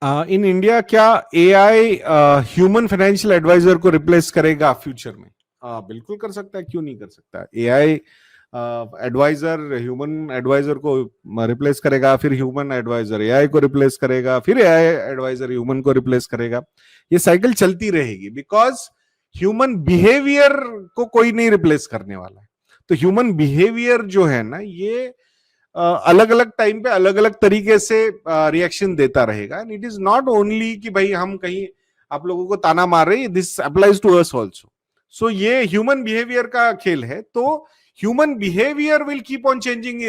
In India क्या AI human financial adviser को replace करेगा फ्यूचर में? बिल्कुल कर सकता है, क्यों नहीं कर सकता। एआई एडवाइजर ह्यूमन एडवाइजर को रिप्लेस करेगा, फिर ह्यूमन एडवाइजर एआई को रिप्लेस करेगा, फिर एआई एडवाइजर ह्यूमन को रिप्लेस करेगा। ये साइकिल चलती रहेगी, बिकॉज ह्यूमन बिहेवियर को कोई नहीं रिप्लेस करने वाला है। तो ह्यूमन बिहेवियर जो है ना, ये अलग अलग टाइम पे अलग अलग तरीके से रिएक्शन देता रहेगा। And it is not only कि भाई हम कहीं आप लोगों को ताना मार रहे हैं, this applies to us also. So ये ह्यूमन बिहेवियर का खेल है। तो human behaviour will keep on changing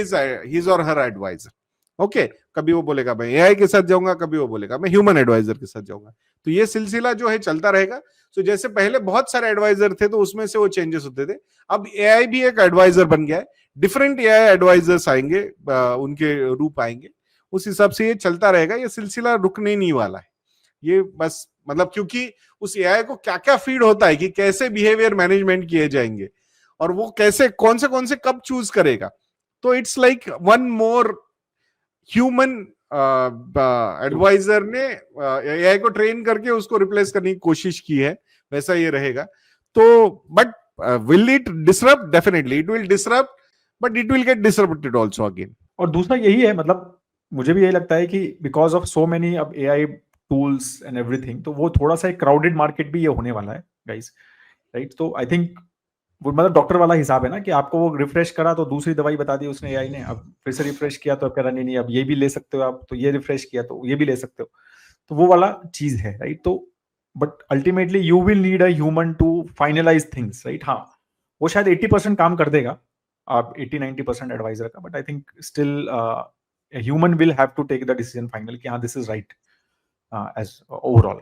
his और हर एडवाइजर। ओके, कभी वो बोलेगा मैं एआई के साथ जाऊंगा, कभी वो बोलेगा मैं ह्यूमन एडवाइजर के साथ जाऊंगा। तो ये सिलसिला जो है चलता रहेगा। तो जैसे पहले बहुत सारे एडवाइजर थे, तो उसमें से वो चेंजेस होते थे। अब एआई भी एक एडवाइजर बन गया है, डिफरेंट एआई एडवाइजर्स आएंगे, उनके रूप आएंगे, उस हिसाब से ये चलता रहेगा। ये सिलसिला रुकने नहीं वाला है। ये बस मतलब क्योंकि उस एआई को क्या क्या फीड होता है कि कैसे बिहेवियर मैनेजमेंट किए जाएंगे और वो कैसे कौन से कब चूज करेगा। तो it's like one more human adviser ने एआई को ट्रेन करके उसको रिप्लेस करने की कोशिश की है, वैसा ये रहेगा। तो but will it disrupt? Definitely it will disrupt, but it will get disrupted also again. और दूसरा यही है, मतलब मुझे भी यही लगता है कि बिकॉज ऑफ सो मेनी अब एआई टूल्स एंड एवरीथिंग, तो वो थोड़ा सा एक क्राउडेड मार्केट भी ये होने वाला है गाइस, राइट। तो आई थिंक वो मतलब डॉक्टर वाला हिसाब है ना कि आपको वो रिफ्रेश करा तो दूसरी दवाई बता दी उसने एआई ने, अब फिर से रिफ्रेश किया तो कह रहा नहीं अब ये भी ले सकते हो आप, तो ये रिफ्रेश किया तो ये भी ले सकते हो। तो वो वाला चीज है, राइट। तो but ultimately you will need a human to finalise things, right. हाँ, वो शायद 80% काम कर देगा, आप 80-90% एडवाइजर का, but I think still human will have to take the decision final कि हाँ this is right as overall.